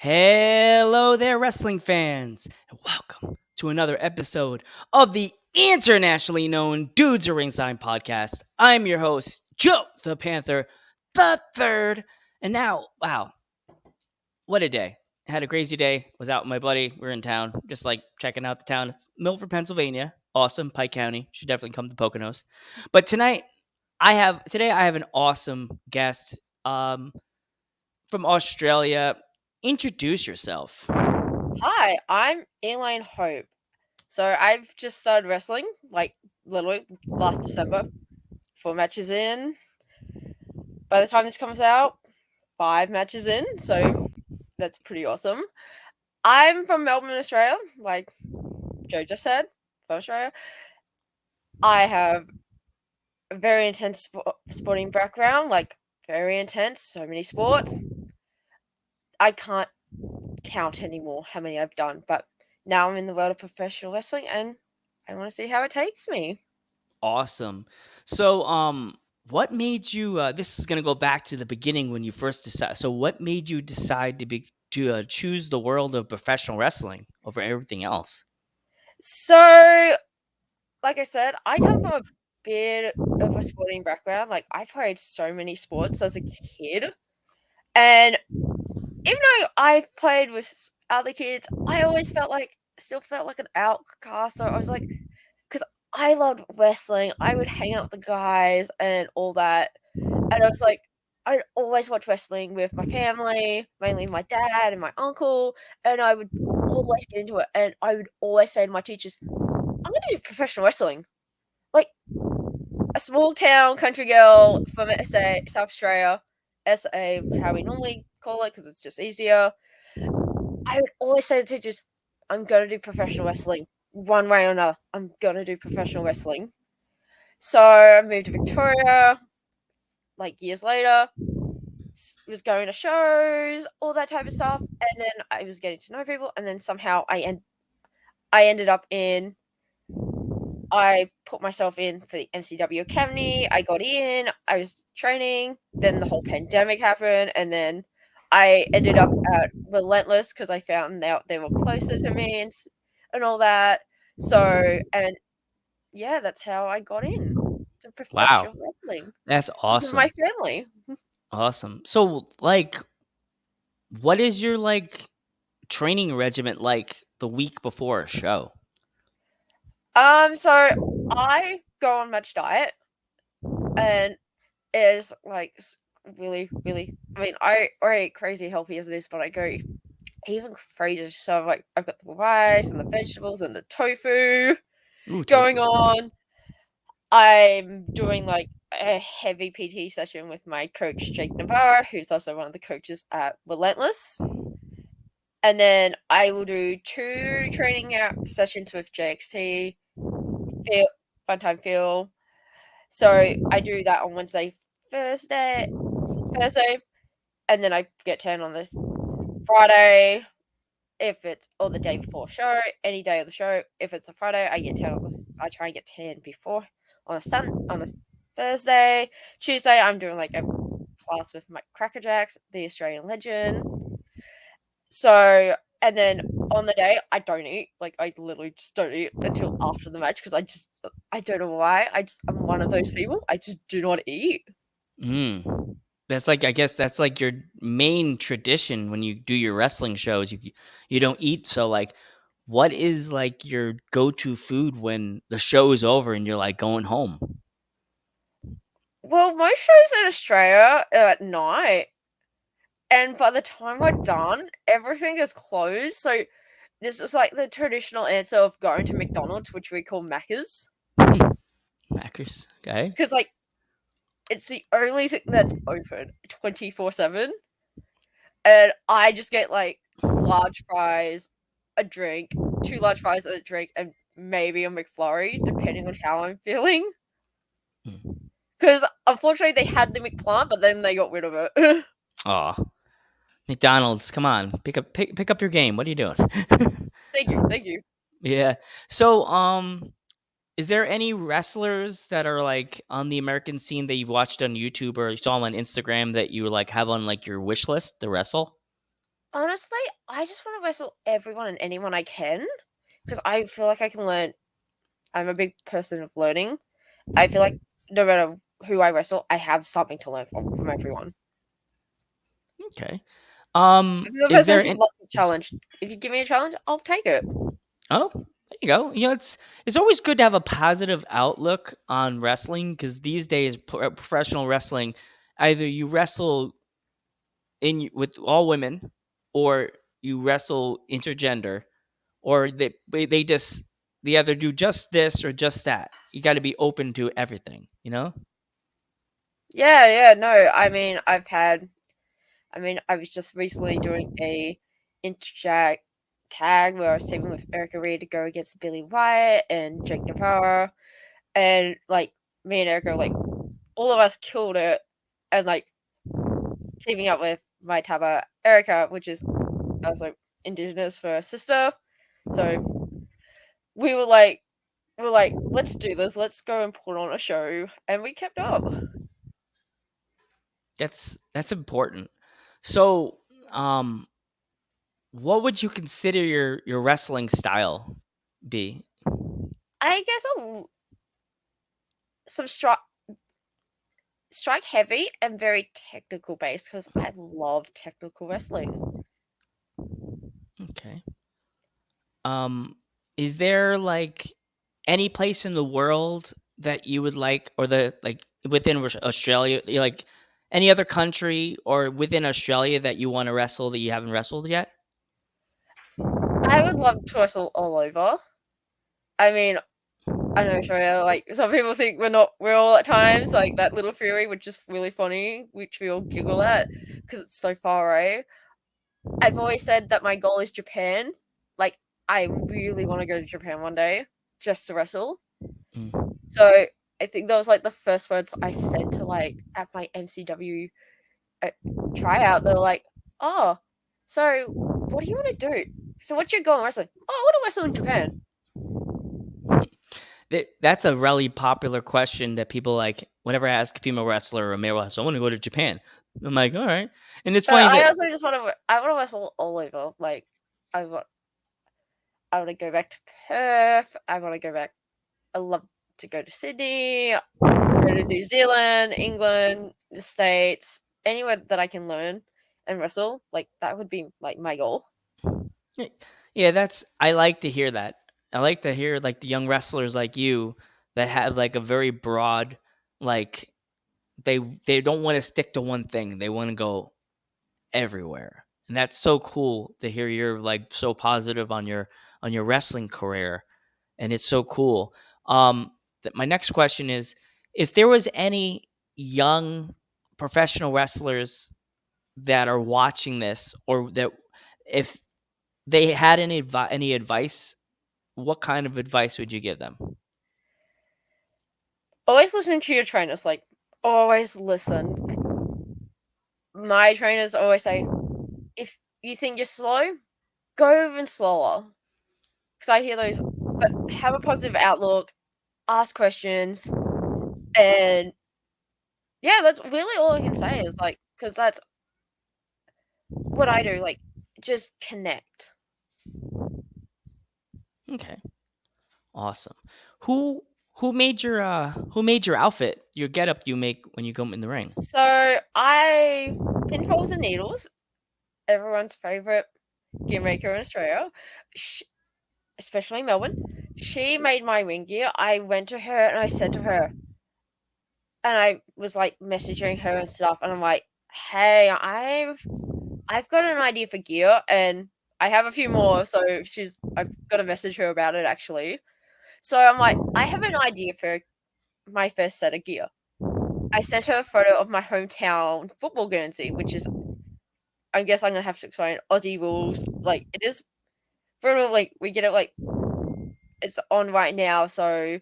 Hello there, wrestling fans, and welcome to another episode of the internationally known Dudes Are Ringside podcast. I'm your host, Joe the Panther, the third. And now, wow, what a day. Had a crazy day. Was out with my buddy. We're in town, just like checking out the town. It's Milford, Pennsylvania. Awesome. Pike County. Should definitely come to Poconos. But today I have an awesome guest from Australia. Introduce yourself. Hi, I'm Eleaine Hope. So I've just started wrestling, like literally last December. 4 matches in. By the time this comes out, 5 matches in. So that's pretty awesome. I'm from Melbourne, Australia, like Joe just said, from Australia. I have a very intense sporting background, like very intense, so many sports. I can't count anymore how many I've done, but now I'm in the world of professional wrestling and I want to see how it takes me. Awesome. So, what made you? This is gonna go back to the beginning when you first decided. So, what made you decide to choose the world of professional wrestling over everything else? So, like I said, I come from a bit of a sporting background. Like, I played so many sports as a kid. And even though I played with other kids, I always still felt like an outcast. So I was like, because I loved wrestling, I would hang out with the guys and all that. And I was like, I'd always watch wrestling with my family, mainly my dad and my uncle. And I would always get into it. And I would always say to my teachers, I'm going to do professional wrestling. Like, a small town country girl from SA, South Australia, SA, how we normally call it, because it's just easier. I would always say to teachers, I'm going to do professional wrestling one way or another. I'm going to do professional wrestling. So I moved to Victoria, like years later, was going to shows, all that type of stuff. And then I was getting to know people. And then somehow I ended up in I put myself in for the MCW Academy. I got in, I was training, then the whole pandemic happened, and then I ended up at Relentless because I found out they were closer to me and all that. So, and yeah, that's how I got in to Wow, professional wrestling that's with my awesome. family. Awesome. So, like, what is your training regiment like the week before a show? So I go on match diet and it's like really, really. I mean, I eat crazy healthy as it is, but I go even crazier. So like I've got the rice and the vegetables and the tofu Ooh, going tofu. on. I'm doing like a heavy PT session with my coach Jake Navarro, who's also one of the coaches at Relentless. And then I will do 2 training out sessions with JXT, Phil, Funtime Phil. So I do that on Thursday, Thursday, and then I get 10 on this Friday. If it's or the day before show, any day of the show. If it's a Friday, I get 10 on the. I try and get 10 before on a Thursday. Tuesday, I'm doing like a class with Mike Crackerjacks, the Australian legend. So and then on the day, I don't eat. Like I literally just don't eat until after the match because I don't know why. I'm one of those people. I just do not eat. Mm. That's like I guess that's like your main tradition when you do your wrestling shows. You don't eat. So like, what is like your go to food when the show is over and you're like going home? Well, most shows in Australia are at night, and by the time we're done, everything is closed. So this is like the traditional answer of going to McDonald's, which we call Macca's, Macros. Okay. because like it's the only thing that's open 24/7, and I just get like large fries, a drink, 2 large fries and a drink, and maybe a McFlurry, depending on how I'm feeling. Mm. Because unfortunately, they had the McPlant, but then they got rid of it. Aw, McDonald's. Come on, pick up your game. What are you doing? Thank you, thank you. Yeah. So is there any wrestlers that are like on the American scene that you've watched on YouTube or you saw them on Instagram that you like have on like your wish list to wrestle? Honestly, I just wanna wrestle everyone and anyone I can because I feel like I can learn. I'm a big person of learning. I feel like no matter who I wrestle, I have something to learn from everyone. Okay. I'm the Is person there who an loves a challenge. If you give me a challenge, I'll take it. Oh, there you go. It's always good to have a positive outlook on wrestling because these days, professional wrestling, either you wrestle with all women, or you wrestle intergender, or they just they either do just this or just that. You got to be open to everything. You know. Yeah, yeah, no, I was just recently doing a interject tag where I was teaming with Erica Reed to go against Billy Wyatt and Jake Navarro, and, like, me and Erica, like, all of us killed it, and, like, teaming up with my Taba Erica, which is also Indigenous for sister, so we were like, "Let's do this, let's go and put on a show," and we kept up. That's important. So, um, what would you consider your wrestling style be? I guess a some strike heavy and very technical based because I love technical wrestling. Okay. Um, is there like any place in the world that you would like, or the like within Australia, like any other country or within Australia that you want to wrestle that you haven't wrestled yet? I would love to wrestle all over. I mean, I know Australia, like, some people think we're all at times, like, that little theory, which is really funny, which we all giggle at because it's so far away. I've always said that my goal is Japan. Like, I really wanna go to Japan one day just to wrestle. Mm. So, I think that was, like, the first words I said to, like, at my MCW, uh, tryout. They were like, "Oh, so what do you wanna do? So what's your goal in wrestling?" "Oh, I wanna wrestle in Japan." That's a really popular question that people like whenever I ask a female wrestler or a male wrestler, I want to go to Japan. I'm like, all right. And it's But funny I that also just wanna wrestle all over. Like, I want I wanna go back to Perth. I wanna go back. I love to go to Sydney, go to New Zealand, England, the States, anywhere that I can learn and wrestle, like, that would be, like, my goal. Y yeah, that's I like to hear that. I like to hear, like, the young wrestlers like you that have, like, a very broad, like, they they don't wanna stick to one thing, they wanna go everywhere, and that's so cool to hear you're, like, so positive on your wrestling career, and it's so cool. That my next question is, if there was any young professional wrestlers that are watching this, or that if they had any advice, what kind of advice would you give them? Always listen to your trainers, like, always listen. My trainers always say, "If you think you're slow, go even slower." 'Cause I hear those, but have a positive outlook, ask questions, and yeah, that's really all I can say is, like, because that's what I do, like, just connect. Okay, awesome. Who who made your outfit, your getup you make when you go in the ring? So, I Pinfalls and Needles, everyone's favorite gear maker in Australia, sh especially Melbourne, she made my ring gear. I went to her and I said to her, and I was, like, messaging her and stuff, and I'm like, "Hey, I've got an idea for gear, and I have a few more," so I've gotta message her about it, actually. So I'm like, "I have an idea for my first set of gear." I sent her a photo of my hometown football Guernsey, which is, I guess I'm gonna have to explain, Aussie rules, like, it is for, like, we get it, like, it's on right now, so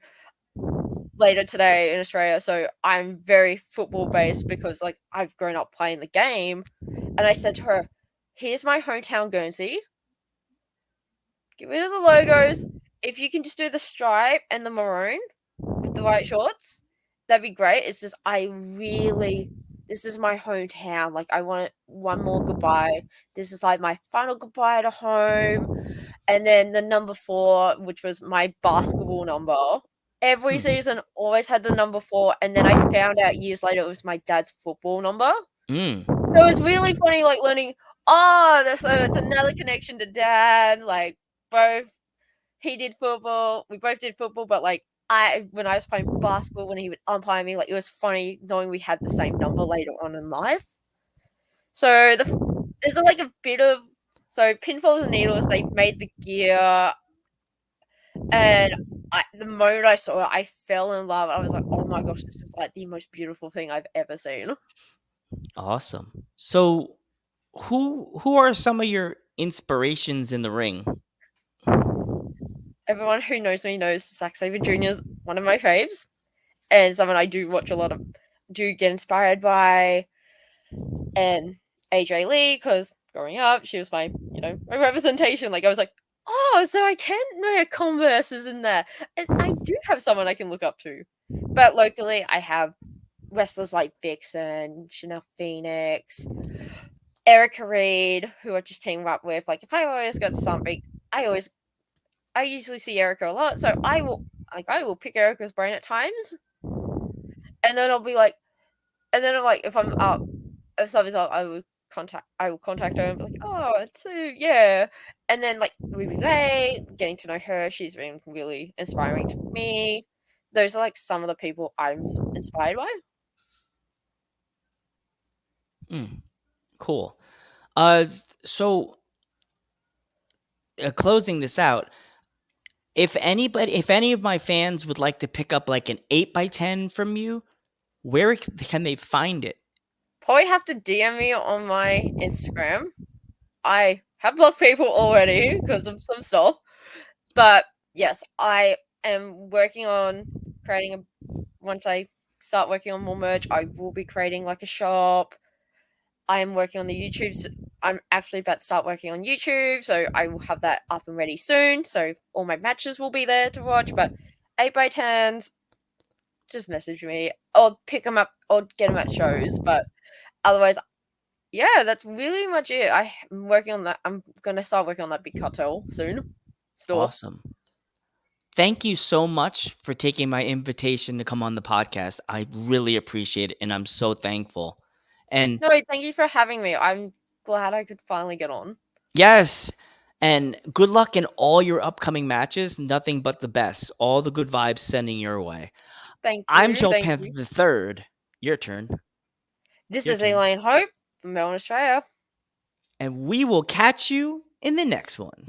later today in Australia, so I'm very football based because, like, I've grown up playing the game, and I said to her, "Here's my hometown Guernsey, get rid of the logos. If you can just do the stripe and the maroon with the white shorts, that'd be great. It's just I really this is my hometown. Like, I want one more goodbye. This is like my final goodbye to home. And then the number 4, which was my basketball number. Every Hmm. season always had the number 4, and then I found out years later it was my dad's football number. Mm. So it's really funny, like, learning, oh, so it's another connection to dad, like, both he did football, we both did football, but, like, when I was playing basketball, when he would umpire me, like, it was funny knowing we had the same number later on in life. So there's, like, a bit of so Pinballs and Needles, they made the gear, and the moment I saw it, I fell in love. I was like, "Oh my gosh, this is, like, the most beautiful thing I've ever seen." Awesome. So, who are some of your inspirations in the ring? Everyone who knows me knows Zack Sabre Jr. is one of my faves, and someone I do watch a lot of do get inspired by, and AJ Lee, because growing up, she was my representation. Like, I was like, "Oh, so I can wear Converses in there." And I do have someone I can look up to. But locally, I have wrestlers like Vixen, Chanel Phoenix, Erica Reed, who I just team up with. Like, if I always got something, I usually see Erica a lot, so I will pick Erica's brain at times, and then I'll be like, and then I'm like, if I'm up, if something's up, I will contact her and be like, oh, it's yeah, and then like Ruby Ray, getting to know her, she's been really inspiring to me. Those are like some of the people I'm inspired by. Mm, cool. So closing this out, if any of my fans would like to pick up like an 8x10 from you, where can they find it? Probably have to DM me on my Instagram. I have blocked people already because of some stuff. But yes, I am working on creating a once I start working on more merch, I will be creating like a shop. I am working on the YouTube. I'm actually about to start working on YouTube, so I will have that up and ready soon. So all my matches will be there to watch. But 8x10s, just message me or pick them up or get them at shows. But otherwise, yeah, that's really much it. I'm working on that. I'm gonna start working on that big cartel soon. Store. Awesome. Thank you so much for taking my invitation to come on the podcast. I really appreciate it and I'm so thankful. And No, thank you for having me. I'm glad I could finally get on. yes, and good luck in all your upcoming matches. Nothing but the best. All the good vibes sending your way. Thank I'm you. Joe Thank Panther you. the third. Your turn. This Your is turn. Eleaine Hope from Melbourne, Australia. And we will catch you in the next one.